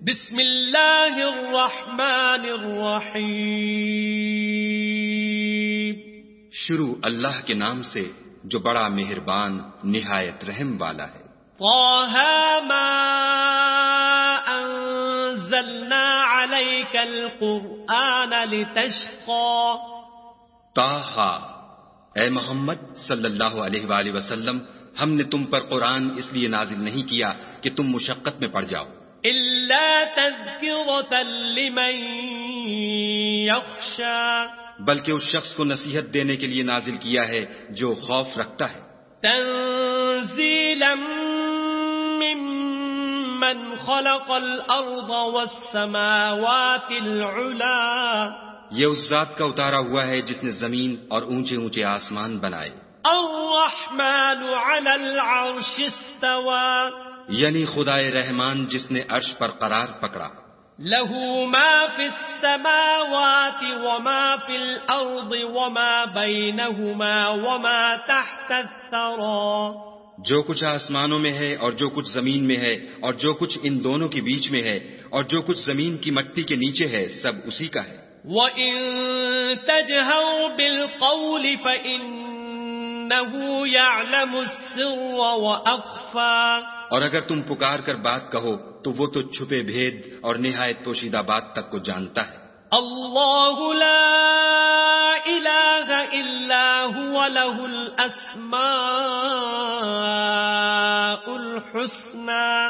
بسم اللہ الرحمن الرحیم. شروع اللہ کے نام سے جو بڑا مہربان نہایت رحم والا ہے. طه ما انزلنا عليك القرآن لتشقى. طه، اے محمد صلی اللہ علیہ وآلہ وسلم، ہم نے تم پر قرآن اس لیے نازل نہیں کیا کہ تم مشقت میں پڑ جاؤ، إلا تذكرة لمن يخشى. بلکہ اس شخص کو نصیحت دینے کے لیے نازل کیا ہے جو خوف رکھتا ہے. تنزيلا ممن خلق الأرض والسماوات العلا. یہ اس ذات کا اتارا ہوا ہے جس نے زمین اور اونچے اونچے آسمان بنائے. الرحمن على العرش استوى. یعنی خدائے رحمان جس نے عرش پر قرار پکڑا. له ما في السماوات وما في الأرض وما بينهما وما تحت الثرى. جو کچھ آسمانوں میں ہے اور جو کچھ زمین میں ہے اور جو کچھ ان دونوں کے بیچ میں ہے اور جو کچھ زمین کی مٹی کے نیچے ہے، سب اسی کا ہے. وَإِن تَجْهَرْ بِالْقَوْلِ فَإِنَّهُ يَعْلَمُ السِّرَّ وَأَخْفَى. اور اگر تم پکار کر بات کہو تو وہ تو چھپے بھید اور نہایت پوشیدہ بات تک کو جانتا ہے. اللہ لا الہ الا هو له الاسماء الحسنى.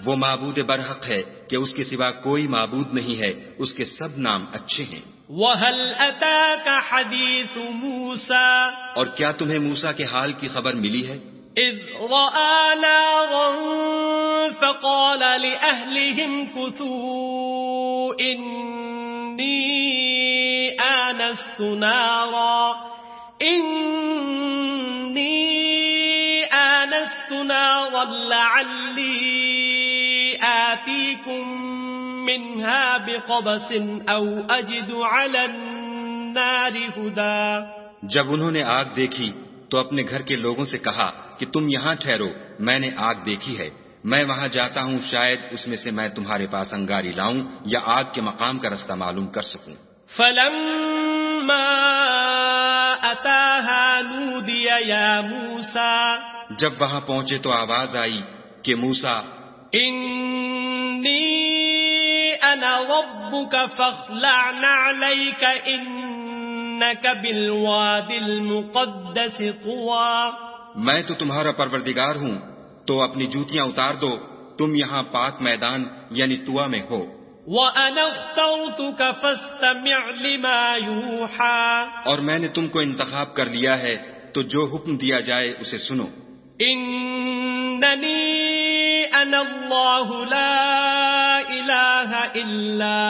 وہ معبود برحق ہے کہ اس کے سوا کوئی معبود نہیں ہے، اس کے سب نام اچھے ہیں. وَهَلْ أَتَاكَ حَدِيثُ مُوسَى. اور کیا تمہیں موسیٰ کے حال کی خبر ملی ہے؟ إِذْ رَأَىٰ نَارًا فَقَالَ لِأَهْلِهِمْ كُثُوا إِنِّي آنَسْتُ نَارًا لَعَلِّي آتِيكُم مِّنْهَا بِقَبَسٍ أَوْ أَجِدُ عَلَى النَّارِ هُدًى. جب انہوں نے آگ دیکھی تو اپنے گھر کے لوگوں سے کہا کہ تم یہاں ٹھہرو، میں نے آگ دیکھی ہے، میں وہاں جاتا ہوں، شاید اس میں سے میں تمہارے پاس انگاری لاؤں یا آگ کے مقام کا رستہ معلوم کر سکوں. فَلَمَّا أَتَاهَا نُودِيَ يَا مُوسَى. جب وہاں پہنچے تو آواز آئی کہ موسیٰ، إِنِّي أَنَا رَبُّكَ فَاخْلَعْ نَعْلَيْكَ إِنَّكَ بِالْوَادِ الْمُقَدَّسِ طُوًى. میں تو تمہارا پروردگار ہوں، تو اپنی جوتیاں اتار دو، تم یہاں پاک میدان یعنی طویٰ میں ہو. وَأَنَا اخْتَرْتُكَ فَاسْتَمِعْ لِمَا يُوحَىٰ. اور میں نے تم کو انتخاب کر لیا ہے، تو جو حکم دیا جائے اسے سنو. إِنَّنِي أَنَا اللَّهُ لَا إِلَٰهَ إِلَّا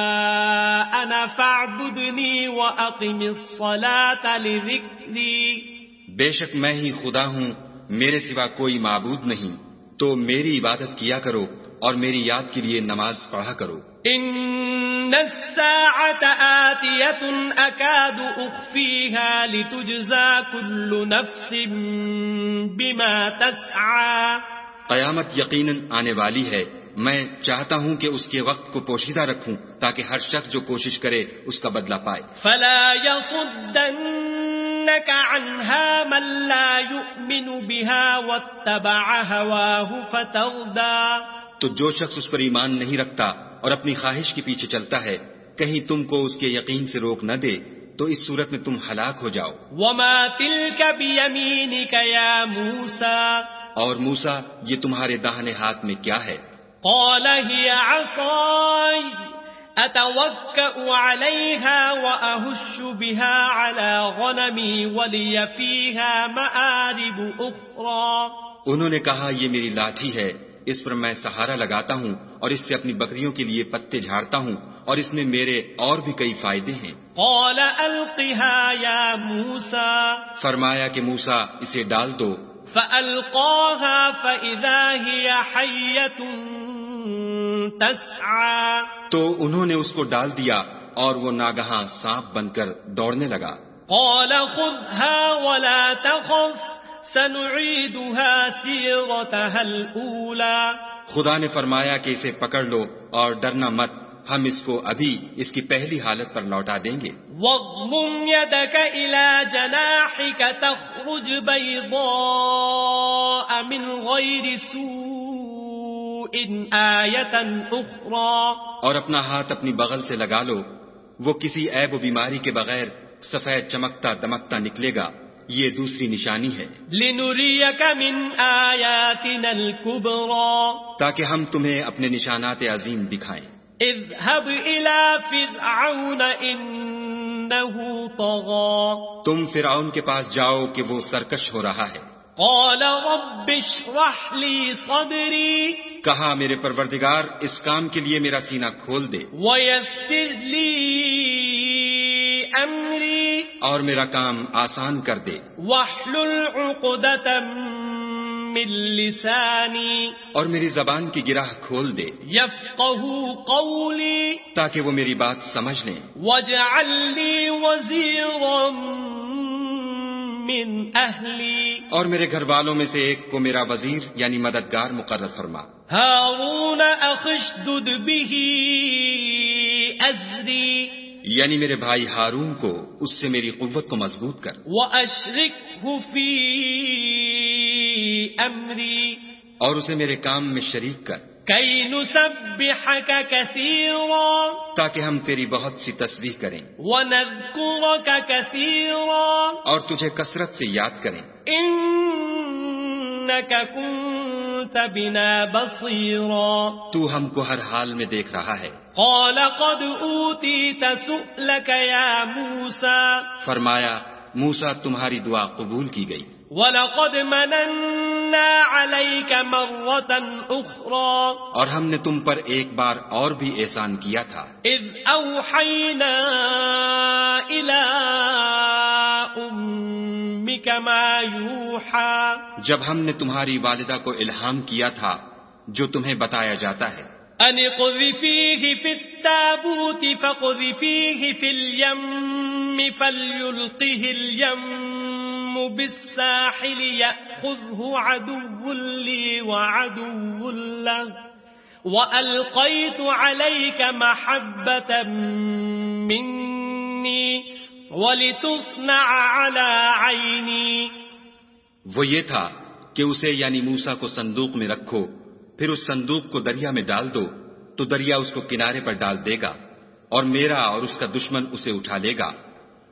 أَنَا فَاعْبُدْنِي وَأَقِمِ الصَّلَاةَ لِذِكْرِي. بے شک میں ہی خدا ہوں، میرے سوا کوئی معبود نہیں، تو میری عبادت کیا کرو اور میری یاد کے لیے نماز پڑھا کرو. إِنَّ السَّاعَةَ آتِيَةٌ أَكَادُ أُخْفِيهَا لِتُجْزَىٰ كُلُّ نَفْسٍ بِمَا تَسْعَىٰ. قیامت یقیناً آنے والی ہے، میں چاہتا ہوں کہ اس کے وقت کو پوشیدہ رکھوں تاکہ ہر شخص جو کوشش کرے اس کا بدلہ پائے. فَلَا يَصُدَّنَّكَ عَنْهَا مَن لَّا يُؤْمِنُ بِهَا وَاتَّبَعَ هَوَاهُ فَتَرْدَىٰ. تو جو شخص اس پر ایمان نہیں رکھتا اور اپنی خواہش کے پیچھے چلتا ہے، کہیں تم کو اس کے یقین سے روک نہ دے، تو اس صورت میں تم ہلاک ہو جاؤ. وَمَا تِلْكَ بِيَمِينِكَ يَا مُوسَىٰ. اور موسیٰ، یہ تمہارے داہنے ہاتھ میں کیا ہے؟ قَالَ هِيَ عَصَايَ أَتَوَكَّأُ عَلَيْهَا وَأَهُشُّ بِهَا عَلَىٰ غَنَمِي وَلِيَ فِيهَا مَآرِبُ أُخْرَىٰ. انہوں نے کہا یہ میری لاٹھی ہے، اس پر میں سہارا لگاتا ہوں اور اس سے اپنی بکریوں کے لیے پتے جھاڑتا ہوں اور اس میں میرے اور بھی کئی فائدے ہیں. قَالَ أَلْقِهَا يَا مُوسَىٰ. فرمایا کہ موسیٰ اسے ڈال دو. فَأَلْقَاهَا فَإِذَا هِيَ حَيَّةٌ تَسْعَىٰ. تو انہوں نے اس کو ڈال دیا اور وہ ناگہاں سانپ بن کر دوڑنے لگا. قَالَ خُذْهَا وَلَا تَخَفْ سَنُعِيدُهَا سِيرَتَهَا الْأُولَىٰ. خدا نے فرمایا کہ اسے پکڑ لو اور ڈرنا مت، ہم اس کو ابھی اس کی پہلی حالت پر لوٹا دیں گے۔ واضمم يدك إلى جناحك تخرج بيضاء من غير سوء آية أخرى، اور اپنا ہاتھ اپنی بغل سے لگا لو، وہ کسی عیب و بیماری کے بغیر سفید چمکتا دمکتا نکلے گا، یہ دوسری نشانی ہے۔ لنريك من آياتنا الكبرى، تاکہ ہم تمہیں اپنے نشانات عظیم دکھائیں۔ اذهب إلى فرعون إنه طغى، تم فرعون کے پاس جاؤ کہ وہ سرکش ہو رہا ہے۔ قال رب اشرح لي صدري کہا میرے پروردگار اس کام کے لیے میرا سینہ کھول دے ويسر لي أمري اور میرا کام آسان کر دے، واحلل عقدة من لساني اور میری زبان کی گرہ کھول دے يفقهوا قولي تاکہ وہ میری بات سمجھ لیں۔ واجعل لي وزيرا من أهلي اور میرے گھر والوں میں سے ایک کو میرا وزیر یعنی مددگار مقرر فرما۔ هارون أخي اشدد به أزري یعنی میرے بھائی ہارون کو اس سے میری قوت کو مضبوط کر، وأشركه في أمري اور اسے میرے کام میں شریک کر، كي نسبحك كثيرا تاکہ ہم تیری بہت سی تسبیح کریں ونذكرك كثيرا اور تجھے کثرت سے یاد کریں۔ إنك كنت بنا بصيرا تو ہم کو ہر حال میں دیکھ رہا ہے۔ قال قد أوتيت سؤلك يا موسى فرمایا موسیٰ تمہاری دعا قبول کی گئی، وَلَقَدْ مَنَنَّا عَلَيْكَ مَرَّةً أُخْرَى اور ہم نے تم پر ایک بار اور بھی احسان کیا تھا، إِذْ أَوْحَيْنَا إِلَىٰ أُمِّكَ مَا يُوحَىٰ جب ہم نے تمہاری والدہ کو الہام کیا تھا جو تمہیں بتایا جاتا ہے، أَنِ اقْذِفِيهِ فِي التَّابُوتِ فَاقْذِفِيهِ فِي الْيَمِّ فَلْيُلْقِهِ الْيَمُّ بِالسَّاحِلِ يَأْخُذْهُ عَدُوٌّ لِّي وَعَدُوٌّ لَّهُ وَأَلْقَيْتُ عَلَيْكَ مَحَبَّةً مِّنِّي وَلِتُصْنَعَ عَلَىٰ عَيْنِي۔ وہ یہ تھا کہ اسے یعنی موسیٰ کو صندوق میں رکھو، پھر اس صندوق کو دریا میں ڈال دو تو دریا اس کو کنارے پر ڈال دے گا، اور میرا اور اس کا دشمن اسے اٹھا لے گا۔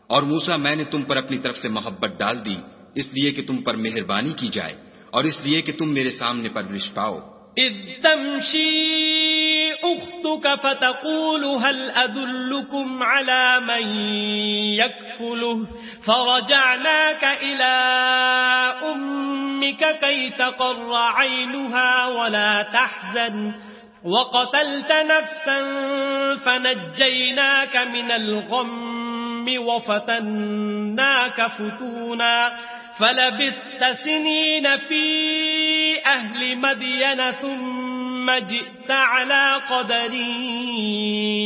اور موسیٰ میں نے تم پر اپنی طرف سے محبت ڈال دی، اس لیے کہ تم پر مہربانی کی جائے اور اس لیے کہ تم میرے سامنے پرورش پاؤ۔ إذ تمشي أختك فتقول هل أدلكم على من يكفله فرجعناك إلى أمك كي تقر عينها ولا تحزن وقتلت نفسا فنجيناك من الغم وفتناك فتونا فلبثت سنين في أهل مدين ثم جئت على قدر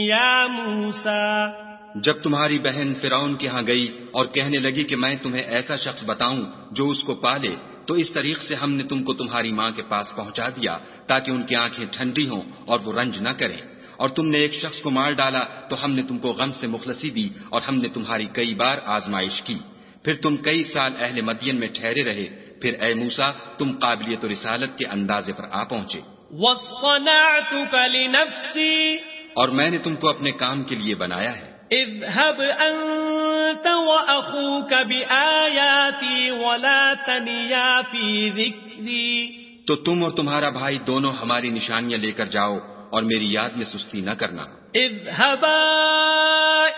يا موسى۔ جب تمہاری بہن فرعون کے ہاں گئی اور کہنے لگی کہ میں تمہیں ایسا شخص بتاؤں جو اس کو پالے، تو اس طریق سے ہم نے تم کو تمہاری ماں کے پاس پہنچا دیا تاکہ ان کی آنکھیں ٹھنڈی ہوں اور وہ رنج نہ کریں، اور تم نے ایک شخص کو مار ڈالا تو ہم نے تم کو غم سے مخلصی دی اور ہم نے تمہاری کئی بار آزمائش کی، پھر تم کئی سال اہل مدین میں ٹھہرے رہے، پھر اے موسیٰ تم قابلیت و رسالت کے اندازے پر آ پہنچے۔ وَاصْطَنَعْتُكَ لِنَفْسِي اور میں نے تم کو اپنے کام کے لیے بنایا ہے، اذهب أنت وأخوك بآياتي ولا تنيا في ذكري۔ تو تم اور تمہارا بھائی دونوں ہماری نشانیاں لے کر جاؤ اور میری یاد میں سستی نہ کرنا۔ اذهبا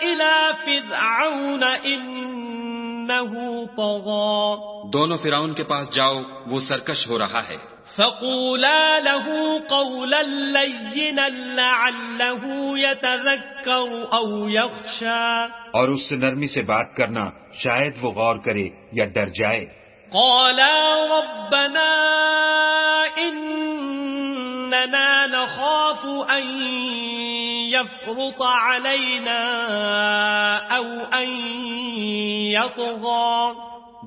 إلى فرعون إنه طغى۔ دونوں فرعون کے پاس جاؤ، وہ سرکش ہو رہا ہے۔ فقولا له قولا لينا لعله يتذكر أو يخشى۔ اور اس سے نرمی سے بات کرنا، شاید وہ غور کرے یا ڈر جائے۔ قالا ربنا إننا نخاف أن يفرط علينا أو أن يطغى۔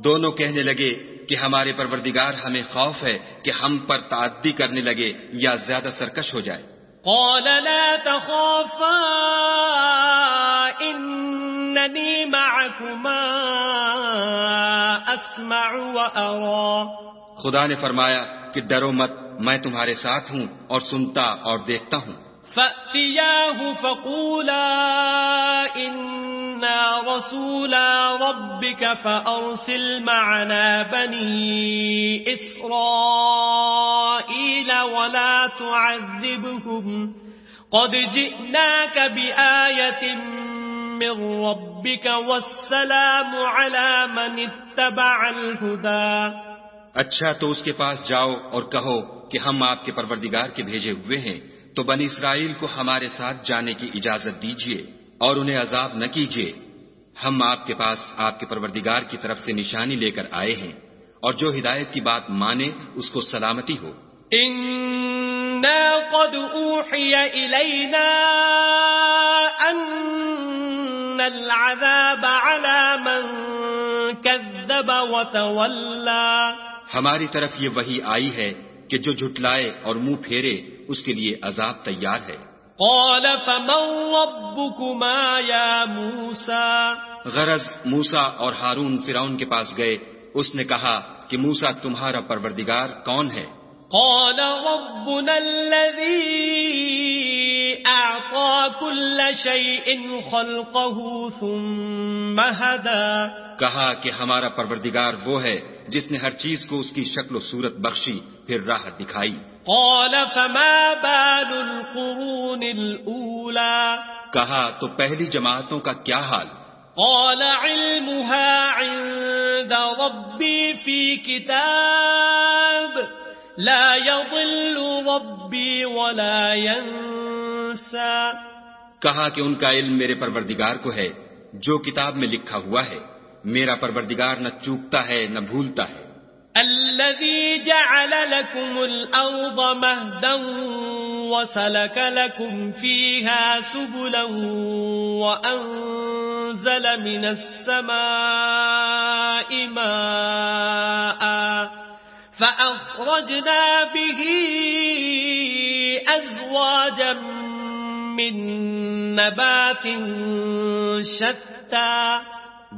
دونوں کہنے لگے کہ ہمارے پروردگار ہمیں خوف ہے کہ ہم پر تعدی کرنے لگے یا زیادہ سرکش ہو جائے. قال لا تخافا إنني معكما أسمع وأرى. خدا نے فرمایا کہ ڈرو مت، میں تمہارے ساتھ ہوں اور سنتا اور دیکھتا ہوں. فَأْتِيَاهُ فَقُولَا إِنَّا رَسُولَا رَبِّكَ فَأَرْسِلْ مَعَنَا بَنِي إِسْرَائِيلَ وَلَا تُعَذِّبْهُمْ قَدْ جِئْنَاكَ بِآيَةٍ مِّن رَّبِّكَ وَالسَّلَامُ عَلَى مَنِ اتَّبَعَ الْهُدَى. اچھا تو اس کے پاس جاؤ اور کہو کہ ہم آپ کے پروردگار کے بھیجے ہوئے ہیں، تو بنی اسرائیل کو ہمارے ساتھ جانے کی اجازت دیجیے اور انہیں عذاب نہ کیجیے. ہم آپ کے پاس آپ کے پروردگار کی طرف سے نشانی لے کر آئے ہیں، اور جو ہدایت کی بات مانے اس کو سلامتی ہو. إِنَّا قَدْ أُوحِيَ إِلَيْنَا أَنَّ الْعَذَابَ عَلَى مَنْ كَذَّبَ وَتَوَلَّى. ہماری طرف یہ وحی آئی ہے کہ جو جھٹلائے اور منہ پھیرے اس کے لیے عذاب تیار ہے. قال فمن ربكما يا موسى. غرض موسیٰ اور ہارون فرعون کے پاس گئے. اس نے کہا کہ موسیٰ تمہارا پروردگار کون ہے؟ قال ربنا الذي أعطى كل شيء خلقه ثم هدى. کہا کہ ہمارا پروردگار وہ ہے جس نے ہر چیز کو اس کی شکل و صورت بخشی پھر راہ دکھائی. قال فما بال القرون الأولى. کہا تو پہلی جماعتوں کا کیا حال؟ قال علمها عند ربي في كتاب لا يضل ربي ولا ينسى. کہا کہ ان کا علم میرے پروردگار کو ہے جو کتاب میں لکھا ہوا ہے، میرا پروردگار نہ چوکتا ہے نہ بھولتا ہے. الذي جعل لكم الأرض مهدا وسلك لكم فيها سبلا وأنزل من السماء ماء فأخرجنا به أزواجا من نبات شتى.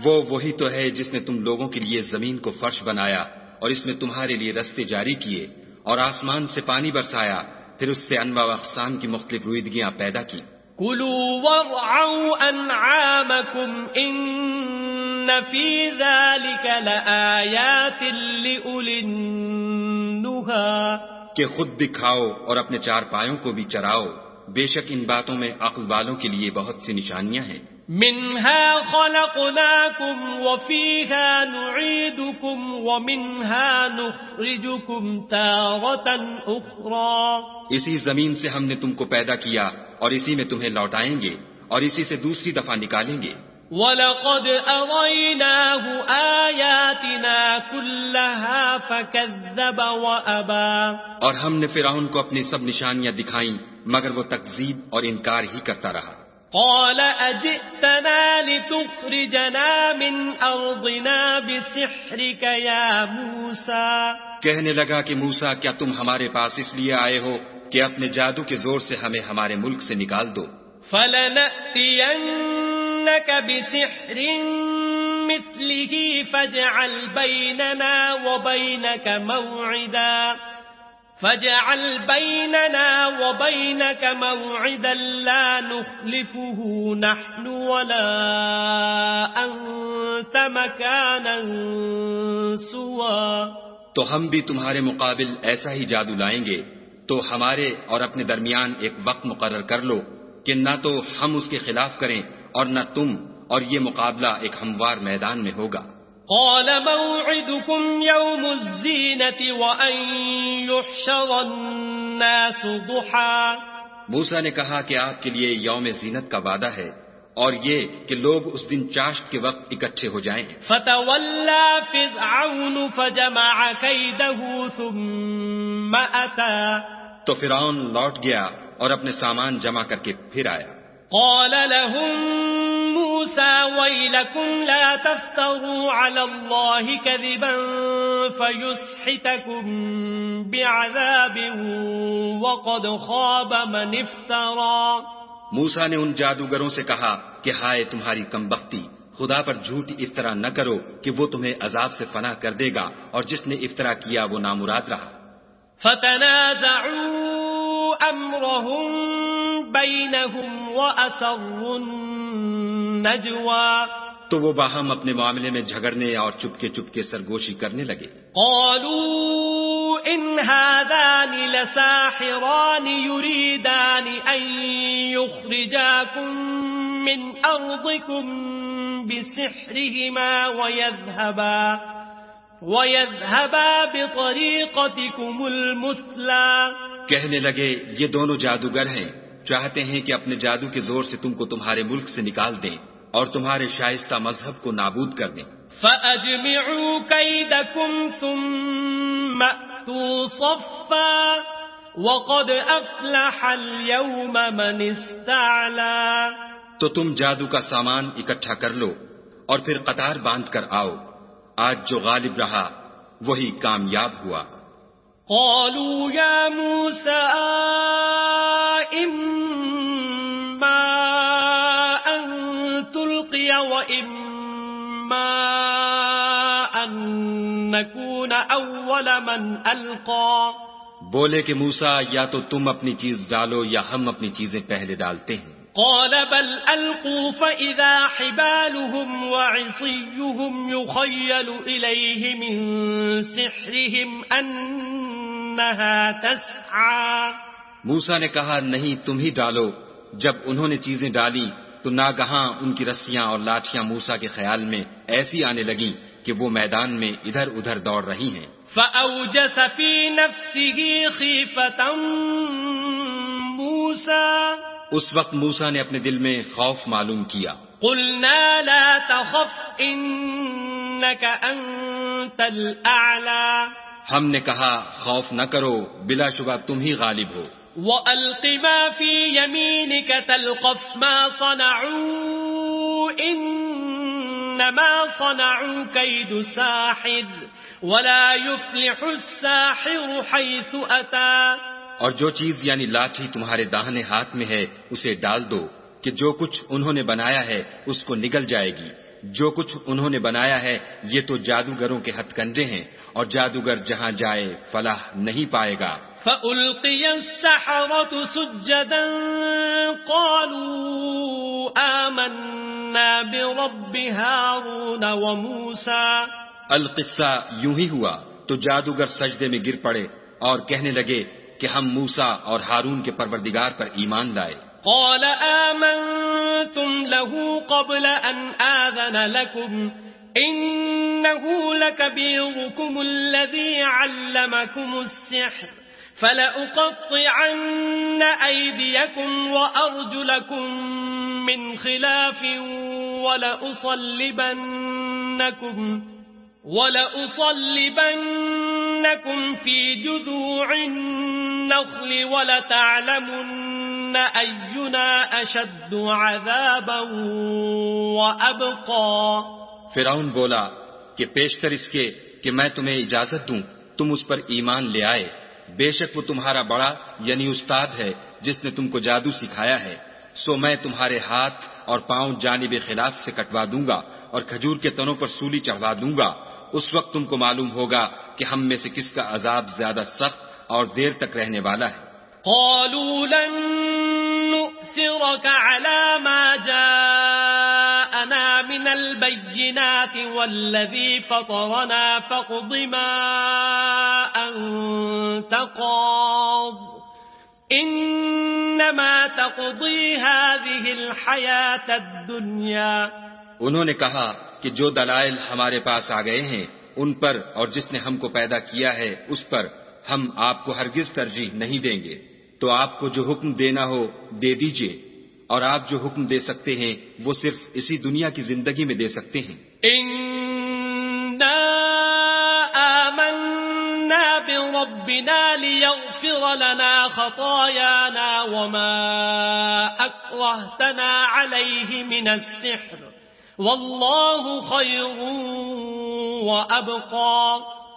وہی تو ہے جس نے تم لوگوں کے لیے زمین کو فرش بنایا اور اس میں تمہارے لیے رستے جاری کیے اور آسمان سے پانی برسایا، پھر اس سے انواع و اقسام کی مختلف رویدگیاں پیدا کی. کلوا وارعوا انعامکم ان فی ذلک لآیات لأولی النہی. کہ خود بھی کھاؤ اور اپنے چار پایوں کو بھی چراؤ، بے شک ان باتوں میں عقل والوں کے لیے بہت سی نشانیاں ہیں. منها خلقناكم وفيها نعيدكم ومنها نخرجكم تارة أخرى. اسی زمین سے ہم نے تم کو پیدا کیا اور اسی میں تمہیں لوٹائیں گے اور اسی سے دوسری دفعہ نکالیں گے. وَلَقَدْ أَرَيْنَاهُ آيَاتِنَا كُلَّهَا فَكَذَّبَ وَأَبَى. اور ہم نے فرعون کو اپنی سب نشانیاں دکھائیں مگر وہ تکذیب اور انکار ہی کرتا رہا. قال أجئتنا لتخرجنا من أرضنا بسحرك يا موسى. کہنے لگا کہ موسیٰ کیا تم ہمارے پاس اس لیے آئے ہو کہ اپنے جادو کے زور سے ہمیں ہمارے ملک سے نکال دو؟ فلنأتينك بسحر مثله فاجعل بيننا وبينك موعدا لا نخلفه نحن ولا أنت مكانا سوى. تو ہم بھی تمہارے مقابل ایسا ہی جادو لائیں گے، تو ہمارے اور اپنے درمیان ایک وقت مقرر کر لو کہ نہ تو ہم اس کے خلاف کریں اور نہ تم، اور یہ مقابلہ ایک ہموار میدان میں ہوگا. قال موعدكم يوم الزينة وأن يحشر الناس ضحى. موسیٰ نے کہا کہ آپ کے لیے یوم زینت کا وعدہ ہے اور یہ کہ لوگ اس دن چاشت کے وقت اکٹھے ہو جائیں. فتولى فرعون فجمع كيده ثم أتى. تو فرعون لوٹ گیا اور اپنے سامان جمع کر کے پھر آیا. قال لهم موسى موسى ويلكم لا تفتروا على الله كذبا فيسحتكم بعذاب وقد خاب من افترى. موسیٰ نے ان جادوگروں سے کہا کہ ہائے تمہاری کمبختی، خدا پر جھوٹ افطرا نہ کرو کہ وہ تمہیں عذاب سے فنا کر دے گا، اور جس نے افطرا کیا وہ نامراد رہا. فتنازعوا امرهم بينهم واسروا النجوى. تو وہ باہم اپنے معاملے میں جھگڑنے اور چپکے چپکے سرگوشی کرنے لگے. قالوا ان هذان لساحران يريدان ان يخرجاكم من ارضكم بسحرهما ويذهبا بطريقتكم المثلى. کہنے لگے یہ دونوں جادوگر ہیں، چاہتے ہیں کہ اپنے جادو کے زور سے تم کو تمہارے ملک سے نکال دیں اور تمہارے شائستہ مذہب کو نابود کر دیں. فَأَجْمِعُوا كَيْدَكُمْ ثُمَّ أْتُوا صَفًّا وَقَدْ أَفْلَحَ الْيَوْمَ مَنِ اسْتَعْلَى. تو تم جادو کا سامان اکٹھا کر لو اور پھر قطار باندھ کر آؤ، آج جو غالب رہا وہی کامیاب ہوا. قالوا يا موسى إما أن تلقي وإما أن نكون أول من ألقى. بولے کہ موسیٰ یا تو تم اپنی چیز ڈالو یا ہم اپنی چیزیں پہلے ڈالتے ہیں. قال بل ألقوا فإذا حبالهم وعصيهم يخيل إليه من سحرهم أنها تسعى. موسیٰ نے کہا نہیں تم ہی ڈالو. جب انہوں نے چیزیں ڈالی تو ناگہاں ان کی رسیاں اور لاٹھیاں موسیٰ کے خیال میں ایسی آنے لگیں کہ وہ میدان میں ادھر ادھر دوڑ رہی ہیں. فأوجس في نفسه خيفة موسى. اس وقت موسیٰ نے اپنے دل میں خوف معلوم کیا. قلنا لا تخف إنك أنت الأعلى. ہم نے کہا خوف نہ کرو، بلا شبہ تم ہی غالب ہو. وَأَلْقِ مَا فِي يَمِينِكَ تَلْقَفْ مَا صَنَعُوا إِنَّمَا صَنَعُوا كَيْدُ سَاحِرٍ وَلَا يُفْلِحُ السَّاحِرُ حَيْثُ أَتَى. اور جو چیز یعنی لاٹھی تمہارے داہنے ہاتھ میں ہے اسے ڈال دو کہ جو کچھ انہوں نے بنایا ہے اس کو نگل جائے گی. جو کچھ انہوں نے بنایا ہے یہ تو جادوگروں کے ہتھ کنڈے ہیں، اور جادوگر جہاں جائے فلاح نہیں پائے گا. فَأُلْقِيَ السَّحَرَةُ سُجَّدًا قَالُوا آمَنَّا بِرَبِّ هَارُونَ وَمُوسَى. القصہ یوں ہی ہوا تو جادوگر سجدے میں گر پڑے اور کہنے لگے کہ ہم موسیٰ اور ہارون کے پروردگار پر ایمان لائے. قال آمنتم له قبل أن آذن لكم إنه لكبيركم الذي علمكم السحر فلأقطعن أيديكم وأرجلكم من خلاف ولأصلبنكم في جذوع النخل ولتعلمن أينا أشد عذابا وأبقى. فرعون بولا کہ پیشتر اس کے کہ میں تمہیں اجازت دوں تم اس پر ایمان لے آئے، بے شک وہ تمہارا بڑا یعنی استاد ہے جس نے تم کو جادو سکھایا ہے. سو میں تمہارے ہاتھ اور پاؤں جانب خلاف سے کٹوا دوں گا اور کھجور کے تنوں پر سولی چڑھوا دوں گا. اس وقت تم کو معلوم ہوگا کہ ہم میں سے کس کا عذاب زیادہ سخت اور دیر تک رہنے والا ہے. قالوا لن نؤثرك على ما جاءنا من البينات والذي فطرنا فاقض ما أنت قاض إنما تقضي هذه الحياة الدنيا. انہوں نے کہا کہ جو دلائل ہمارے پاس آ گئے ہیں ان پر اور جس نے ہم کو پیدا کیا ہے اس پر ہم آپ کو ہرگز ترجیح نہیں دیں گے. تو آپ کو جو حکم دینا ہو دے دیجئے، اور آپ جو حکم دے سکتے ہیں وہ صرف اسی دنیا کی زندگی میں دے سکتے ہیں. اِنَّا آمَنَّا بِرَبِّنَا لِيَغْفِرَ لَنَا خَطَايَانَا وَمَا أَكْرَهْتَنَا عَلَيْهِ مِنَ السِّحْرِ واللہ خیر وابقا.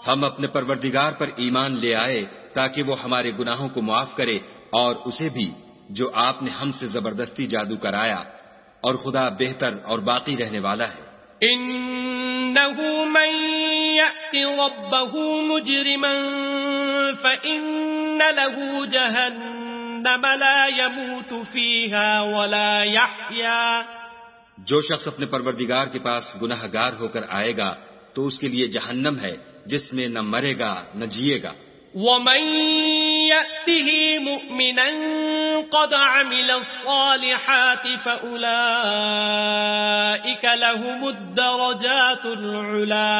ہم اپنے پروردگار پر ایمان لے آئے تاکہ وہ ہمارے گناہوں کو معاف کرے اور اسے بھی جو آپ نے ہم سے زبردستی جادو کرایا، اور خدا بہتر اور باقی رہنے والا ہے. انه من يأت ربه مجرما فإن له جهنم لا يموت فيها ولا يحيا. جو شخص اپنے پروردگار کے پاس گناہگار ہو کر آئے گا تو اس کے لیے جہنم ہے جس میں نہ مرے گا نہ جیے گا. ومن يأته مؤمنا قد عمل الصالحات فأولئك لهم الدرجات العلا.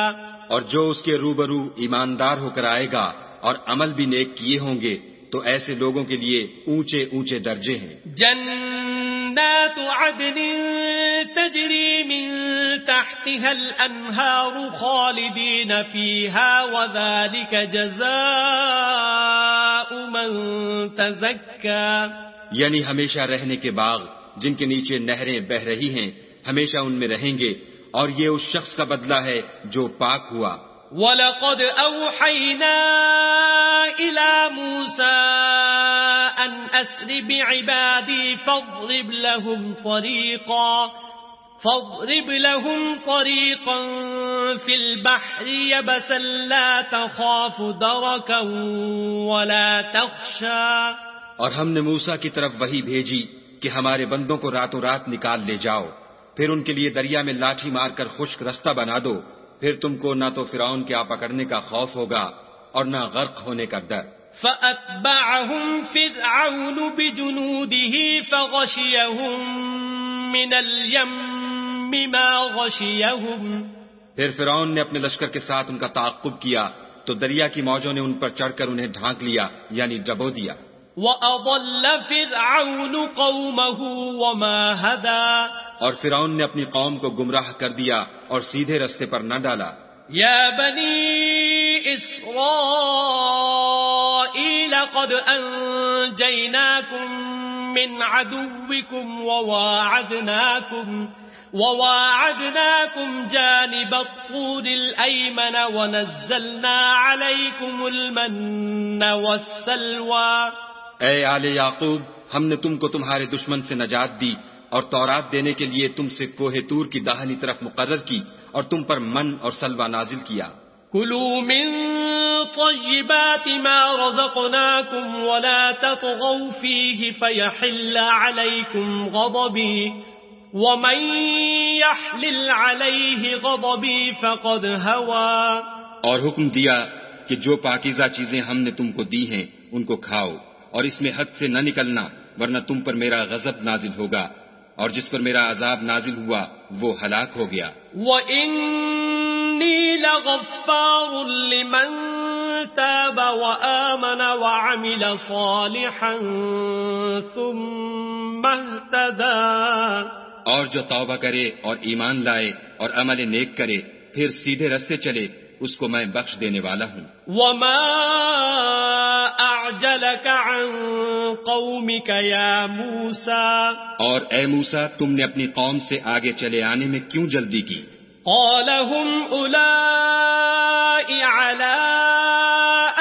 اور جو اس کے روبرو ایماندار ہو کر آئے گا اور عمل بھی نیک کیے ہوں گے تو ایسے لوگوں کے لیے اونچے اونچے درجے ہیں. جنات عدن تجری من تحتها الانہار خالدین فیہا وذلک جزاء من تزکا. یعنی ہمیشہ رہنے کے باغ جن کے نیچے نہریں بہ رہی ہیں، ہمیشہ ان میں رہیں گے، اور یہ اس شخص کا بدلہ ہے جو پاک ہوا. وَلَقَدْ أَوْحَيْنَا إِلَى مُوسَىٰ أَنْ أَسْرِ بِعِبَادِي فَاضْرِبْ لَهُمْ طَرِيقًا فِي الْبَحْرِ يَبَسًا لَا تَخَافُ دَرَكًا وَلَا تَخْشَىٰ. اور ہم نے موسیٰ کی طرف وحی بھیجی کہ ہمارے بندوں کو راتوں رات نکال لے جاؤ، پھر ان کے لیے دریا میں لاٹھی مار کر خشک رستہ بنا دو، پھر تم کو نہ تو فرعون کے آ پکڑنے کا خوف ہوگا اور نہ غرق ہونے کا ڈر. فَأَتْبَعَهُمْ فِرْعَوْنُ بِجُنُودِهِ فَغَشِيَهُمْ مِنَ الْيَمِّ مَا غَشِيَهُمْ. پھر فرعون نے اپنے لشکر کے ساتھ ان کا تعاقب کیا تو دریا کی موجوں نے ان پر چڑھ کر انہیں ڈھانک لیا، یعنی ڈبو دیا. وَأَضَلَّ فِرْعَوْنُ قَوْمَهُ وَمَا هَدَىٰ. اور فرعون نے اپنی قوم کو گمراہ کر دیا اور سیدھے رستے پر نہ ڈالا. یا بنی اسرائیل قد انجیناکم من عدوکم وواعدناکم جانب الطور الایمن ونزلنا علیکم المن والسلوى. اے آل یعقوب، ہم نے تم کو تمہارے دشمن سے نجات دی اور تورات دینے کے لیے تم سے کوہ طور کی داہنی طرف مقرر کی اور تم پر من اور سلوہ نازل کیا. کلوا من طیبات ما رزقناکم ولا تطغوا فیہ فیحل علیکم غضبی ومن یحلل علیہ غضبی فقد ہوا. اور حکم دیا کہ جو پاکیزہ چیزیں ہم نے تم کو دی ہیں ان کو کھاؤ، اور اس میں حد سے نہ نکلنا ورنہ تم پر میرا غضب نازل ہوگا، اور جس پر میرا عذاب نازل ہوا وہ ہلاک ہو گیا. وَإِنِّي لَغَفَّارٌ لِمَن تَابَ وَآمَنَ وَعَمِلَ صَالِحًا ثُمَّ اهْتَدَىٰ. اور جو توبہ کرے اور ایمان لائے اور عمل نیک کرے پھر سیدھے رستے چلے اس کو میں بخش دینے والا ہوں. وَمَا أَعْجَلَكَ عَن قَوْمِكَ يَا مُوسَىٰ. اور اے موسیٰ، تم نے اپنی قوم سے آگے چلے آنے میں کیوں جلدی کی؟ قَالَ هُمْ أُولَٰئِ عَلَىٰ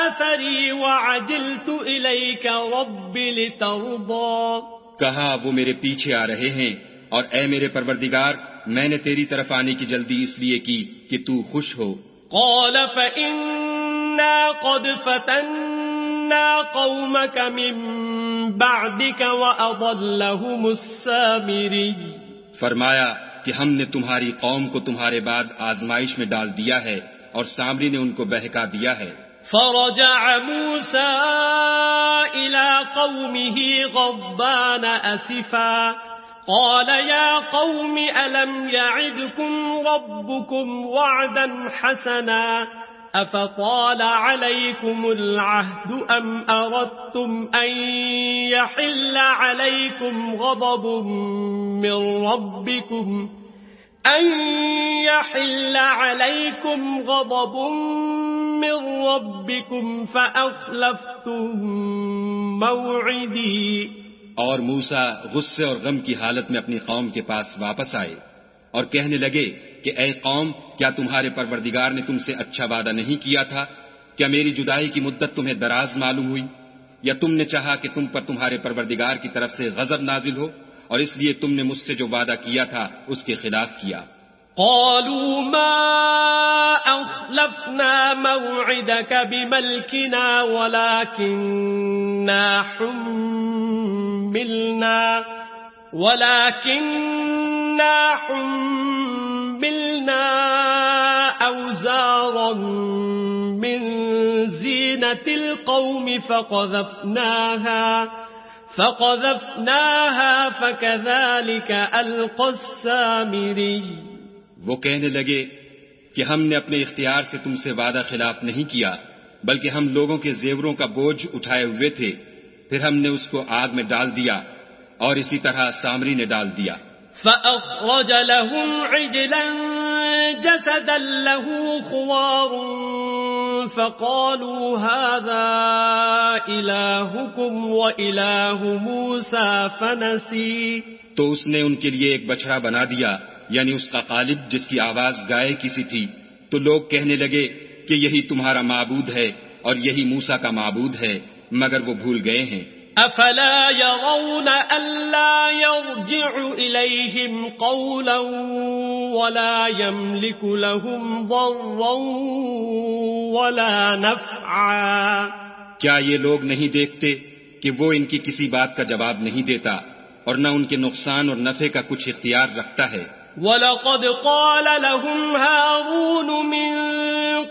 أَثَرِي وَعَجِلْتُ إِلَيْكَ رَبِّ لِتَرْضَىٰ. کہا وہ میرے پیچھے آ رہے ہیں، اور اے میرے پروردگار، میں نے تیری طرف آنے کی جلدی اس لیے کی کہ تو خوش ہو. قال فإنا قد فتنا قومك من بعدك وأضلهم السامري. فرمایا کہ ہم نے تمہاری قوم کو تمہارے بعد آزمائش میں ڈال دیا ہے اور سامری نے ان کو بہکا دیا ہے. فرجع موسى إلى قومه غضبان أسفا قال يا قوم ألم يعدكم ربكم وعدا حسنا أفطال عليكم العهد أم أردتم أن يحل عليكم غضب من ربكم فأخلفتم موعدي. اور موسیٰ غصے اور غم کی حالت میں اپنی قوم کے پاس واپس آئے اور کہنے لگے کہ اے قوم، کیا تمہارے پروردگار نے تم سے اچھا وعدہ نہیں کیا تھا؟ کیا میری جدائی کی مدت تمہیں دراز معلوم ہوئی؟ یا تم نے چاہا کہ تم پر تمہارے پروردگار کی طرف سے غضب نازل ہو، اور اس لیے تم نے مجھ سے جو وعدہ کیا تھا اس کے خلاف کیا؟ قالوا ما أخلفنا موعدك بملكنا ولكننا حملنا أوزارا من زينة القوم فقذفناها فكذلك ألقى السامري. وہ کہنے لگے کہ ہم نے اپنے اختیار سے تم سے وعدہ خلاف نہیں کیا، بلکہ ہم لوگوں کے زیوروں کا بوجھ اٹھائے ہوئے تھے، پھر ہم نے اس کو آگ میں ڈال دیا، اور اسی طرح سامری نے ڈال دیا. فأخرج لهم عجلا جسدا له خوار فقالوا هذا إلهكم وإله موسى فنسي. تو اس نے ان کے لیے ایک بچڑا بنا دیا، یعنی اس کا قالب جس کی آواز گائے کی سی تھی. تو لوگ کہنے لگے کہ یہی تمہارا معبود ہے اور یہی موسیٰ کا معبود ہے، مگر وہ بھول گئے ہیں. افلا يرون الا يرجع اليهم قولا ولا يملك لهم ضرا ولا نفعا. کیا یہ لوگ نہیں دیکھتے کہ وہ ان کی کسی بات کا جواب نہیں دیتا اور نہ ان کے نقصان اور نفع کا کچھ اختیار رکھتا ہے؟ وَلَقَدْ قَالَ لَهُمْ هَارُونُ مِنْ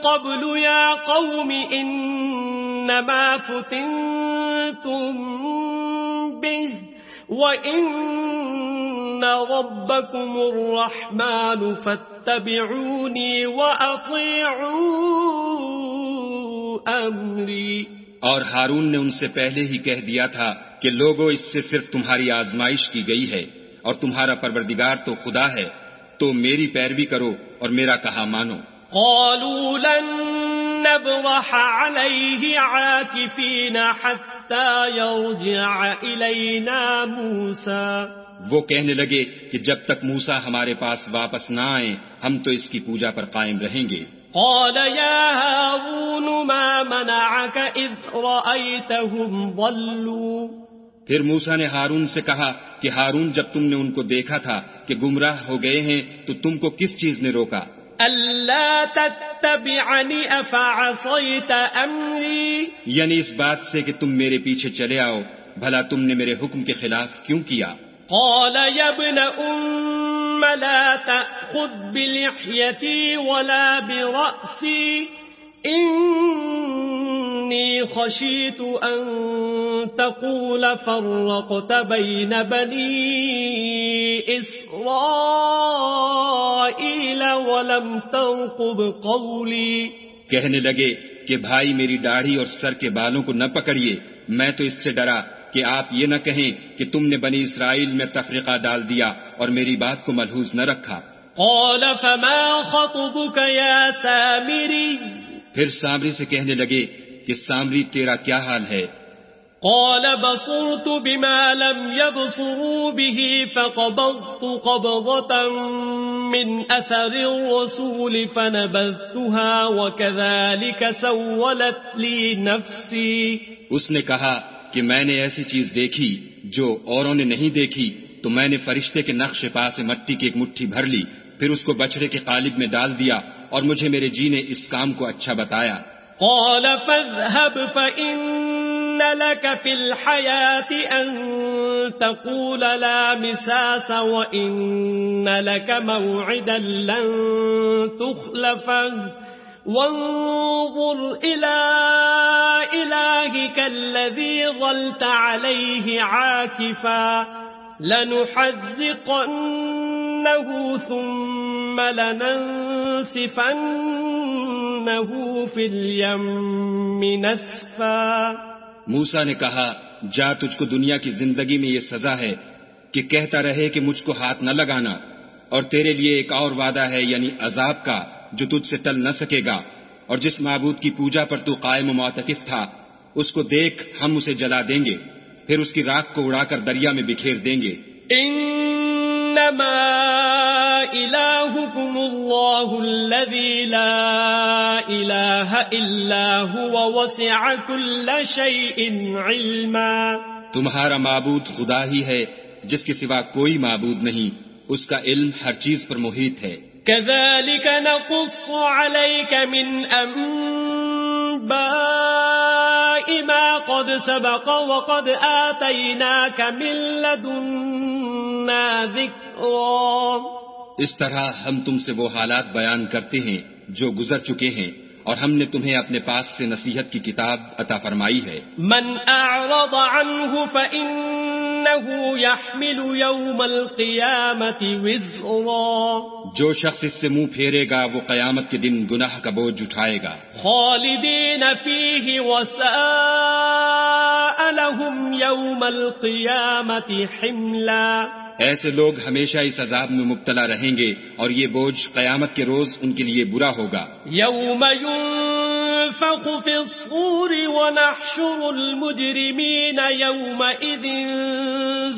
قَبْلُ يَا قَوْمِ إِنَّمَا فُتِنْتُمْ بِهِ وَإِنَّ رَبَّكُمُ الرَّحْمَنُ فَاتَّبِعُونِي وَأَطِيعُوا أَمْرِي. اور ہارون نے ان سے پہلے ہی کہہ دیا تھا کہ لوگوں، اس سے صرف تمہاری آزمائش کی گئی ہے، اور تمہارا پروردگار تو خدا ہے، تو میری پیروی کرو اور میرا کہا مانو. قالوا لن نبرح عليه عاكفين حتى يرجع إلينا موسى. وہ کہنے لگے کہ جب تک موسیٰ ہمارے پاس واپس نہ آئیں ہم تو اس کی پوجا پر قائم رہیں گے. قال يا هارون ما منعك إذ رأيتهم ضلوا. پھر موسیٰ نے ہارون سے کہا کہ ہارون، جب تم نے ان کو دیکھا تھا کہ گمراہ ہو گئے ہیں تو تم کو کس چیز نے روکا؟ ألا تتبعني أفعصيت أمري. یعنی اس بات سے کہ تم میرے پیچھے چلے آؤ، بھلا تم نے میرے حکم کے خلاف کیوں کیا؟ قال يا ابن لا تأخذ بلحيتي ولا برأسي إني خشيت أن تقول فرقت بين بني إسرائيل ولم ترقب قولي. کہنے لگے کہ بھائی میری داڑھی اور سر کے بالوں کو نہ پکڑیے، میں تو اس سے ڈرا کہ آپ یہ نہ کہیں کہ تم نے بنی اسرائیل میں تفرقہ ڈال دیا اور میری بات کو ملحوظ نہ رکھا. قال فما خطبك يا سامري. پھر سامری سے کہنے لگے کہ سامری تیرا کیا حال ہے؟ قال بصرت بما لم يبصروا به فقبضت قبضة من أثر الرسول فنبذتها وكذلك سولت لي نفسي. اس نے کہا کہ میں نے ایسی چیز دیکھی جو اوروں نے نہیں دیکھی، تو میں نے فرشتے کے نقش پا سے مٹی کی ایک مٹھی بھر لی، پھر اس کو بچڑے کے قالب میں ڈال دیا، اور مجھے میرے جی نے اس کام کو اچھا بتایا. قال فاذهب فإن لك في الحياة أن تقول لا مساس وإن لك موعدا لن تخلفه وانظر إلى إلهك الذي ظلت عليه عاكفا لنحرقنه ثم لننسفنه في اليم نسفا. موسیٰ نے کہا جا، تجھ کو دنیا کی زندگی میں یہ سزا ہے کہ کہتا رہے کہ مجھ کو ہاتھ نہ لگانا، اور تیرے لیے ایک اور وعدہ ہے، یعنی عذاب کا، جو تجھ سے ٹل نہ سکے گا. اور جس معبود کی پوجا پر تو قائم و معتکف تھا اس کو دیکھ، ہم اسے جلا دیں گے، پھر اس کی راکھ کو اڑا کر دریا میں بکھیر دیں گے. انما إلهكم الله الذي لا إله إلا هو وسع كل شيء علما. تمہارا معبود خدا ہی ہے جس کے سوا کوئی معبود نہیں، اس کا علم ہر چیز پر محیط ہے. كذلك نقص عليك من أنباء ما قد سبق وقد آتيناك من لدنا ذكرا. اس طرح ہم تم سے وہ حالات بیان کرتے ہیں جو گزر چکے ہیں، اور ہم نے تمہیں اپنے پاس سے نصیحت کی کتاب عطا فرمائی ہے. من أعرض عنه فإنه يحمل يوم القيامة وزرا. جو شخص اس سے منہ پھیرے گا وہ قیامت کے دن گناہ کا بوجھ اٹھائے گا. خالدين فيه وساء لهم يوم القيامة حملا. ایسے لوگ ہمیشہ اس عذاب میں مبتلا رہیں گے اور یہ بوجھ قیامت کے روز ان کے لیے برا ہوگا. يوم ينفخ في الصور ونحشر المجرمين يومئذ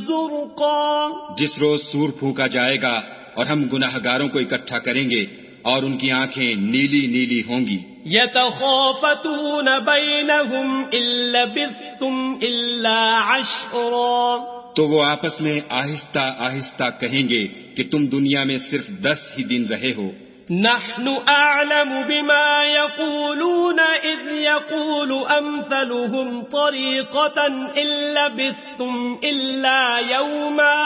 زرقا. جس روز سور پھونکا جائے گا اور ہم گناہگاروں کو اکٹھا کریں گے اور ان کی آنکھیں نیلی نیلی ہوں گی. يتخافتون بينهم إن لبثتم إلا عشرا. تو وہ آپس میں آہستہ آہستہ کہیں گے کہ تم دنیا میں صرف 10 ہی دن رہے ہو. نحن أعلم بما يقولون إذ يقول أمثلهم طريقة إن لبثتم إلا يوما.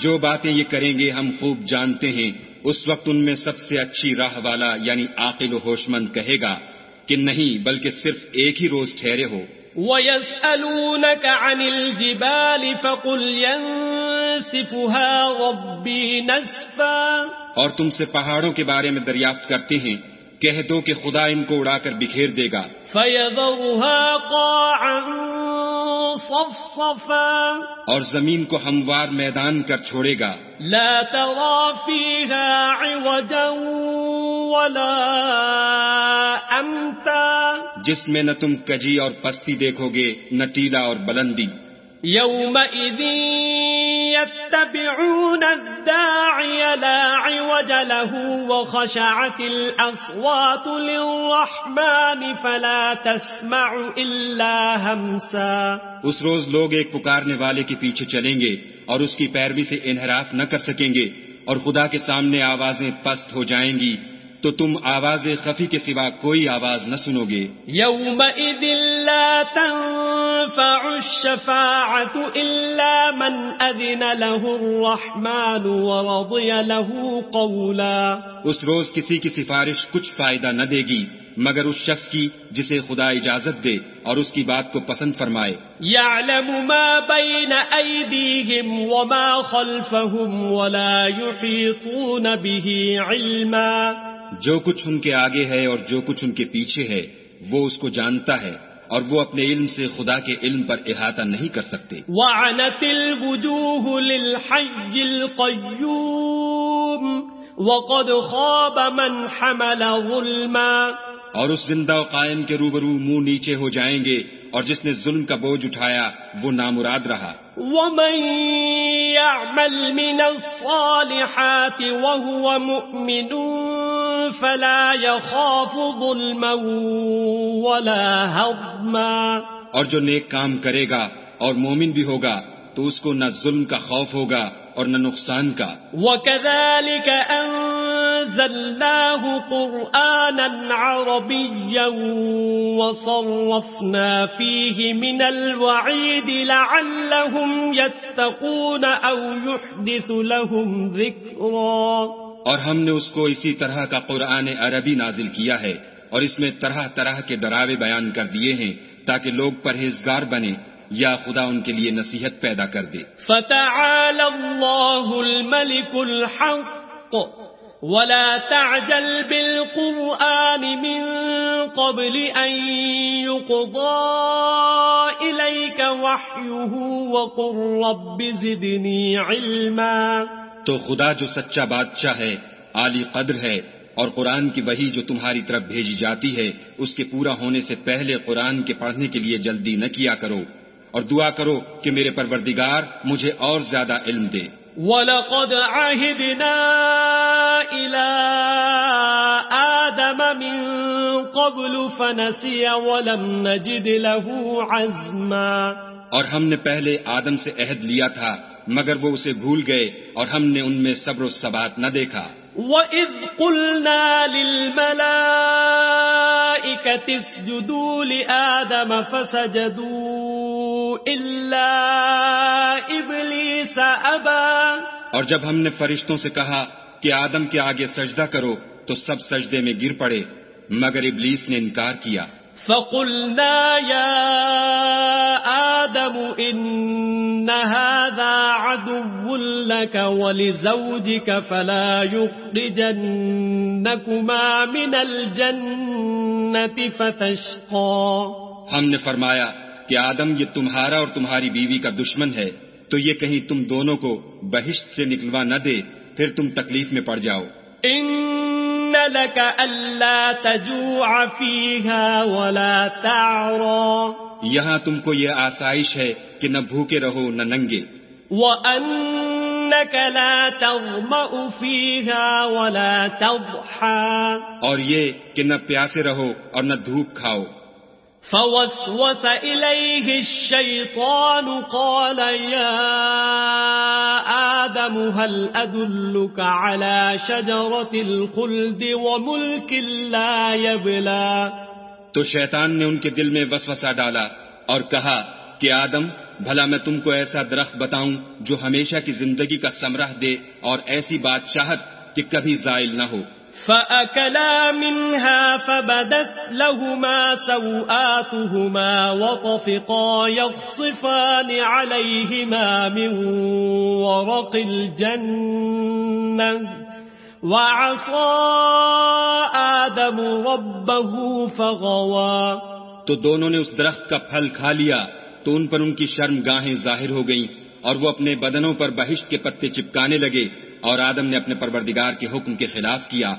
جو باتیں یہ کریں گے ہم خوب جانتے ہیں. اس وقت ان میں سب سے اچھی راہ والا یعنی عاقل و ہوشمند کہے گا کہ نہیں بلکہ صرف ایک ہی روز ٹھہرے ہو. وَيَسْأَلُونَكَ عَنِ الْجِبَالِ فَقُلْ يَنسِفُهَا رَبِّي نَسْفًا. اور تم سے پہاڑوں کے بارے میں دریافت کرتے ہیں، کہہ دو کہ خدا ان کو اڑا کر بکھیر دے گا. فَيَذَرُهَا قَاعًا صَفْصَفًا. اور زمین کو ہموار میدان کر چھوڑے گا. لَا تَرَى فِيهَا عِوَجًا وَلَا أَمْتًا. جس میں نہ تم کجی اور پستی دیکھو گے نہ ٹیلا اور بلندی. يَوْمَئِذٍ يَتَّبِعُونَ الدَّاعِيَ لَا عِوَجَ لَهُ وَخَشَعَتِ الْأَصْوَاتُ لِلرَّحْمَنِ فَلَا تَسْمَعُ إِلَّا هَمْسًا. اس روز لوگ ایک پکارنے والے کے پیچھے چلیں گے اور اس کی پیروی سے انحراف نہ کر سکیں گے، اور خدا کے سامنے آوازیں پست ہو جائیں گی تو تم آواز خفی کے سوا کوئی آواز نہ سنو گے. يَوْمَئِذٍ لَا تَنفَعُ الشَّفَاعَةُ إِلَّا مَنْ أَذِنَ لَهُ الرَّحْمَنُ وَرَضِيَ لَهُ قَوْلًا. اس روز کسی کی سفارش کچھ فائدہ نہ دے گی مگر اس شخص کی جسے خدا اجازت دے اور اس کی بات کو پسند فرمائے. يَعْلَمُ مَا بَيْنَ أَيْدِيهِمْ وَمَا خَلْفَهُمْ وَلَا يُحِيطُونَ بِهِ عِلْمًا. جو کچھ ان کے آگے ہے اور جو کچھ ان کے پیچھے ہے وہ اس کو جانتا ہے، اور وہ اپنے علم سے خدا کے علم پر احاطہ نہیں کر سکتے. وَعَنَتِ الْوُجُوهُ لِلْحَيِّ الْقَيُّومِ وَقَدْ خَابَ مَنْ حَمَلَ ظُلْمًا. اور اس زندہ و قائم کے روبرو منہ نیچے ہو جائیں گے، اور جس نے ظلم کا بوجھ اٹھایا وہ نامراد رہا. وَمَن يَعْمَلْ مِنَ الصَّالِحَاتِ وَهُوَ مُؤْمِنٌ فَلَا يَخَافُ ظُلْمًا وَلَا هَضْمًا. اور جو نیک کام کرے گا اور مومن بھی ہوگا تو اس کو نہ ظلم کا خوف ہوگا اور نہ نقصان کا. وَكَذَلِكَ أَنزَلْنَاهُ قُرْآنًا عَرَبِيًّا وَصَرَّفْنَا فِيهِ مِنَ الْوَعِيدِ لَعَلَّهُمْ يَتَّقُونَ أَوْ يُحْدِثُ لَهُمْ ذِكْرًا. اور ہم نے اس کو اسی طرح کا قرآن عربی نازل کیا ہے اور اس میں طرح طرح کے ڈراوے بیان کر دیے ہیں تاکہ لوگ پرہیزگار بنیں یا خدا ان کے لیے نصیحت پیدا کر دے. فَتَعَالَى اللَّهُ الْمَلِكُ الْحَقُّ وَلَا تَعْجَلْ بِالْقُرْآنِ مِنْ قَبْلِ أَنْ يُقْضَى إِلَيْكَ وَحْيُهُ وَقُلْ رَبِّ زِدْنِي عِلْمًا. تو خدا جو سچا بادشاہ ہے، عالی قدر ہے، اور قرآن کی وحی جو تمہاری طرف بھیجی جاتی ہے اس کے پورا ہونے سے پہلے قرآن کے پڑھنے کے لیے جلدی نہ کیا کرو، اور دعا کرو کہ میرے پروردگار مجھے اور زیادہ علم دے. وَلَقَدْ عَهِدْنَا إِلَىٰ آدَمَ مِن قَبْلُ فَنَسِيَ وَلَمْ نَجِدْ لَهُ عَزْمًا. اور ہم نے پہلے آدم سے عہد لیا تھا مگر وہ اسے بھول گئے اور ہم نے ان میں صبر و ثبات نہ دیکھا. وَإِذْ قُلْنَا لِلْمَلَائِكَةِ اسْجُدُوا لِآدَمَ فَسَجَدُوا إِلَّا إِبْلِيسَ أَبَىٰ. اور جب ہم نے فرشتوں سے کہا کہ آدم کے آگے سجدہ کرو تو سب سجدے میں گر پڑے مگر ابلیس نے انکار کیا. فَقُلْنَا يَا آدَمُ إِنَّ هَذَا عَدُوٌّ لَكَ وَلِزَوْجِكَ فَلَا يُخْرِجَنَّكُمَا مِنَ الْجَنَّةِ فَتَشْقَىٰ. ہم نے فرمایا کہ آدم یہ تمہارا اور تمہاری بیوی کا دشمن ہے تو یہ کہیں تم دونوں کو بہشت سے نکلوا نہ دے پھر تم تکلیف میں پڑ جاؤ. إِنَّ لَكَ أَلَّا تَجُوعَ فِيهَا وَلَا تَعْرَىٰ. یہاں تم کو یہ آسائش ہے کہ نہ بھوکے رہو نہ ننگے. وَأَنَّكَ لَا تَظْمَأُ فِيهَا وَلَا تَضْحَىٰ. اور یہ کہ نہ پیاسے رہو اور نہ دھوپ کھاؤ. فوسوس إليه الشيطان قال يا آدم هل أدلك على شجرة الخلد وملك لا يبلى. تو شیطان نے ان کے دل میں وسوسہ ڈالا اور کہا کہ آدم بھلا میں تم کو ایسا درخت بتاؤں جو ہمیشہ کی زندگی کا ثمرہ دے اور ایسی بادشاہت کہ کبھی زائل نہ ہو. فَأَكَلَا مِنْهَا فَبَدَتْ لَهُمَا سَوْآتُهُمَا وَطَفِقَا يَخْصِفَانِ عَلَيْهِمَا مِنْ وَرَقِ الْجَنَّةِ وَعَصَىٰ آدَمُ رَبَّهُ فَغَوَىٰ. تو دونوں نے اس درخت کا پھل کھا لیا تو ان پر ان کی شرم گاہیں ظاہر ہو گئیں اور وہ اپنے بدنوں پر بہشت کے پتے چپکانے لگے اور آدم نے اپنے پروردگار کے حکم کے خلاف کیا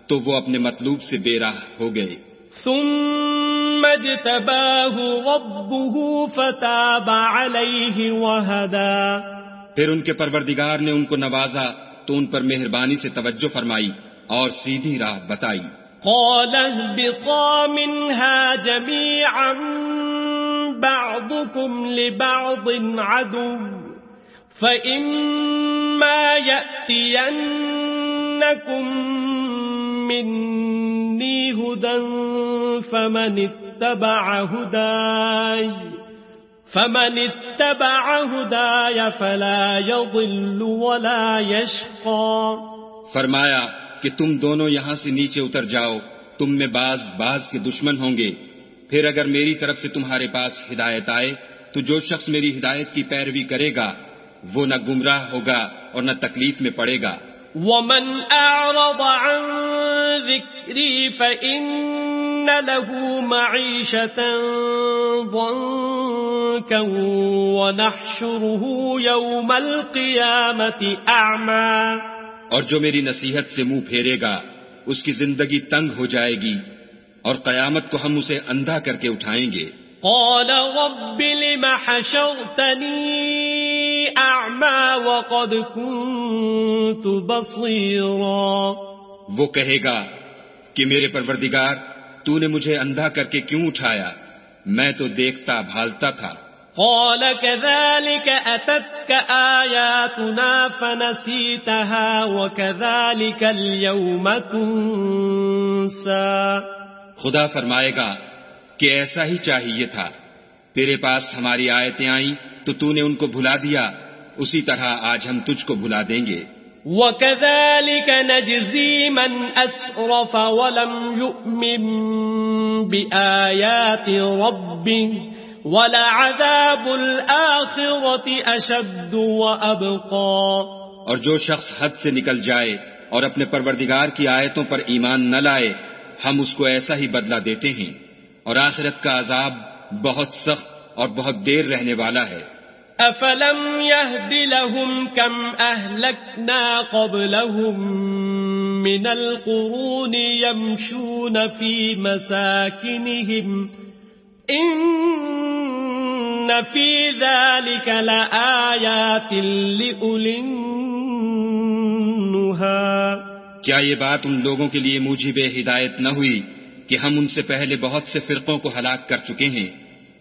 تو وہ اپنے مطلوب سے بے راہ ہو گئے. ثم اجتباه ربه فتاب عليه وهدى. پھر ان کے پروردگار نے ان کو نوازا تو ان پر مہربانی سے توجہ فرمائی اور سیدھی راہ بتائی. قال اهبطا منها جميعا بعضكم لبعض عدو فإما يأتينكم مني هدى فمن اتبع هداي فلا يضل ولا يشقى. فرمایا کہ تم دونوں یہاں سے نیچے اتر جاؤ، تم میں بعض کے دشمن ہوں گے، پھر اگر میری طرف سے تمہارے پاس ہدایت آئے تو جو شخص میری ہدایت کی پیروی کرے گا وہ نہ گمراہ ہوگا اور نہ تکلیف میں پڑے گا. وَمَنْ أَعْرَضَ عَنْ ذِكْرِي فَإِنَّ لَهُ مَعِيشَةً ضَنكًا وَنَحْشُرُهُ يَوْمَ الْقِيَامَةِ أَعْمَى. اور جو میری نصیحت سے منہ پھیرے گا اس کی زندگی تنگ ہو جائے گی اور قیامت کو ہم اسے اندھا کر کے اٹھائیں گے. قال رب لم حشرتني أعمى وقد كنت بصيرا. وہ کہے گا کہ میرے پروردگار تو نے مجھے اندھا کر کے کیوں اٹھایا، میں تو دیکھتا بھالتا تھا. قال كذلك أتتك آياتنا فنسيتها وكذلك اليوم تنسى. خدا فرمائے گا کہ ایسا ہی چاہیے تھا، تیرے پاس ہماری آیتیں آئیں تو تو نے ان کو بھلا دیا، اسی طرح آج ہم تجھ کو بھلا دیں گے. وَكَذَلِكَ نَجْزِي مَنْ أَسْرَفَ وَلَمْ يُؤْمِنْ بِآيَاتِ رَبِّهِ وَلَعَذَابُ الْآخِرَةِ أَشَدُّ وَأَبْقَى. اور جو شخص حد سے نکل جائے اور اپنے پروردگار کی آیتوں پر ایمان نہ لائے ہم اس کو ایسا ہی بدلہ دیتے ہیں اور آخرت کا عذاب بہت سخت اور بہت دیر رہنے والا ہے. أَفَلَمْ يَهْدِ لَهُمْ كَمْ أَهْلَكْنَا قَبْلَهُمْ مِنَ الْقُرُونِ يَمْشُونَ فِي مَسَاكِنِهِمْ إِنَّ فِي ذَلِكَ لَآيَاتٍ لِأُولِي کیا یہ بات ان لوگوں کے لیے موجب ہدایت نہ ہوئی کہ ہم ان سے پہلے بہت سے فرقوں کو ہلاک کر چکے ہیں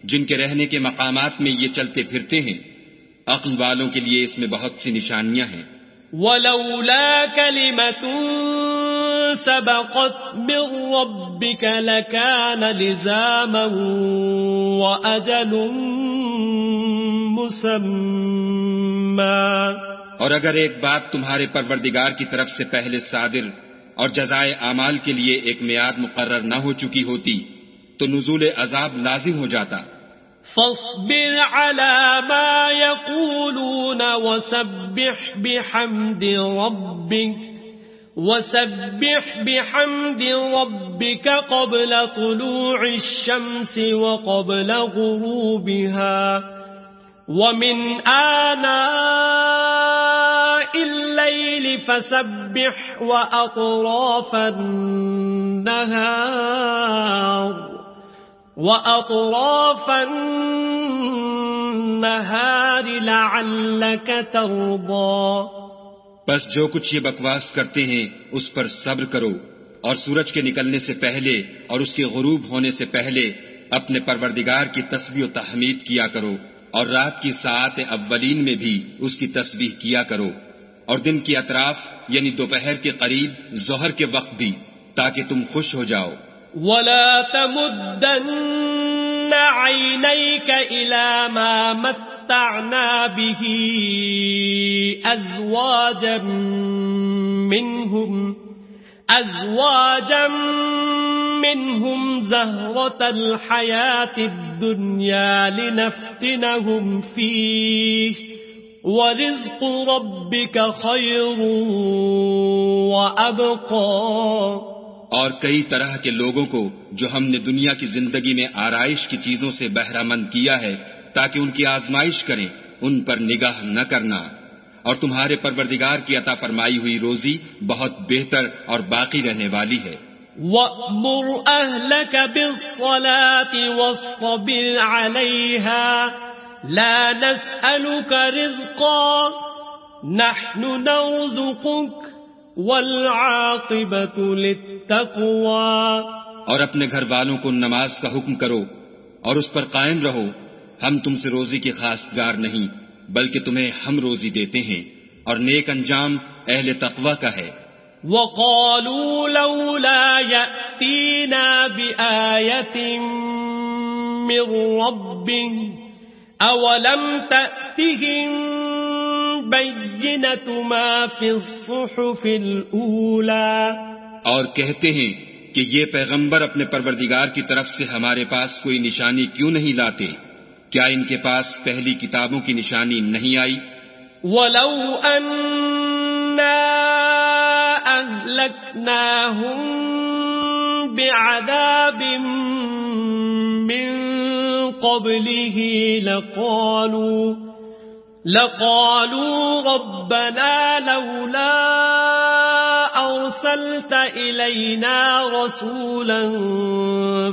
جن کے رہنے کے مقامات میں یہ چلتے پھرتے ہیں؟ عقل والوں کے لیے اس میں بہت سی نشانیاں ہیں۔ وَلَوْلَا كَلِمَةٌ سَبَقَتْ مِنْ رَبِّكَ لَكَانَ لِزَامًا وَأَجَلٌ مُّسَمًّى۔ اور اگر ایک بات تمہارے پروردگار کی طرف سے پہلے صادر اور جزائے اعمال کے لیے ایک میعاد مقرر نہ ہو چکی ہوتی تو نزول عذاب لازم ہو جاتا۔ فاصبر على ما يقولون وسبح بحمد ربك قبل طلوع الشمس وقبل غروبها ومن آناء الليل فسبح وأطراف النهار لعلك ترضى۔ بس جو کچھ یہ بکواس کرتے ہیں اس پر صبر کرو، اور سورج کے نکلنے سے پہلے اور اس کے غروب ہونے سے پہلے اپنے پروردگار کی تسبیح و تحمید کیا کرو، اور رات کی ساعات اولین میں بھی اس کی تسبیح کیا کرو، اور دن کی اطراف یعنی دوپہر کے قریب ظہر کے وقت بھی، تاکہ تم خوش ہو جاؤ۔ ولا تمدن عينيك إلى ما متعنا به أزواجا منهم زهرة الحياة الدنيا لنفتنهم فيه ورزق ربك خير وأبقى۔ اور کئی طرح کے لوگوں کو جو ہم نے دنیا کی زندگی میں آرائش کی چیزوں سے بہرہ مند کیا ہے تاکہ ان کی آزمائش کریں، ان پر نگاہ نہ کرنا، اور تمہارے پروردگار کی عطا فرمائی ہوئی روزی بہت بہتر اور باقی رہنے والی ہے۔ وَأْمُرْ أَهْلَكَ بِالصَّلَاةِ وَاصْطَبِرْ عَلَيْهَا لَا نَسْأَلُكَ رِزْقًا نَحْنُ نَرْزُقُكَ وَالْعَاقِبَةُ لِلتَّقْوَى۔ اور اپنے گھر والوں کو نماز کا حکم کرو اور اس پر قائم رہو، ہم تم سے روزی کے خواستگار نہیں بلکہ تمہیں ہم روزی دیتے ہیں، اور نیک انجام اہل تقوی کا ہے۔ وَقَالُوا لَوْلَا يَأْتِينَا بِآيَةٍ مِّن رَّبِّهِ أَوَلَمْ تَأْتِهِم بَيِّنَةُ مَا فِي الصُّحُفِ الْأُولَى۔ اور کہتے ہیں کہ یہ پیغمبر اپنے پروردگار کی طرف سے ہمارے پاس کوئی نشانی کیوں نہیں لاتے؟ کیا ان کے پاس پہلی کتابوں کی نشانی نہیں آئی؟ وَلَوْ أَنَّا أَهْلَكْنَاهُمْ بِعَذَابٍ مِّن قَبْلِهِ لَقَالُوا رَبَّنَا لَوْلَا أَرْسَلْتَ إِلَيْنَا رَسُولًا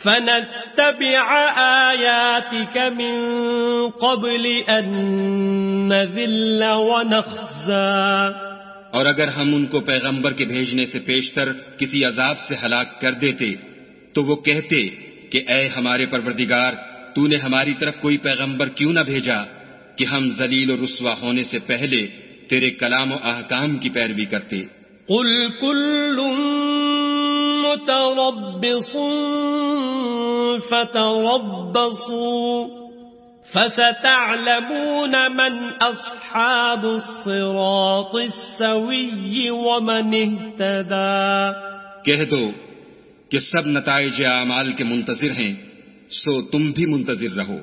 فَنَتَّبِعَ آيَاتِكَ مِن قَبْلِ أَن نَّذِلَّ وَنَخْزَىٰ۔ اور اگر ہم ان کو پیغمبر کے بھیجنے سے پیشتر کسی عذاب سے ہلاک کر دیتے تو وہ کہتے کہ اے ہمارے پروردگار، تو نے ہماری طرف کوئی پیغمبر کیوں نہ بھیجا کہ ہم ذلیل و رسوا ہونے سے پہلے تیرے کلام و احکام کی پیروی کرتے۔ قُلْ كُلٌّ مُتَرَبِّصٌ فَتَرَبَّصُوا فَسَتَعْلَمُونَ مَنْ أَصْحَابُ الصِّرَاطِ السَّوِيِّ وَمَنِ اهْتَدَىٰ۔ کہہ دو کہ سب نتائج اعمال کے منتظر ہیں، سو تم بھی منتظر رہو،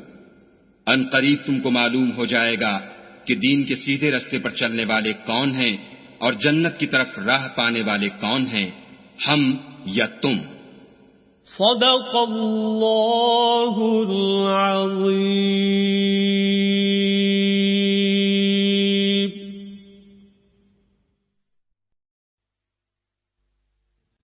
ان قریب تم کو معلوم ہو جائے گا کہ دین کے سیدھے رستے پر چلنے والے کون ہیں اور جنت کی طرف راہ پانے والے کون ہیں، ہم یا تم۔ صدق اللہ العظیم۔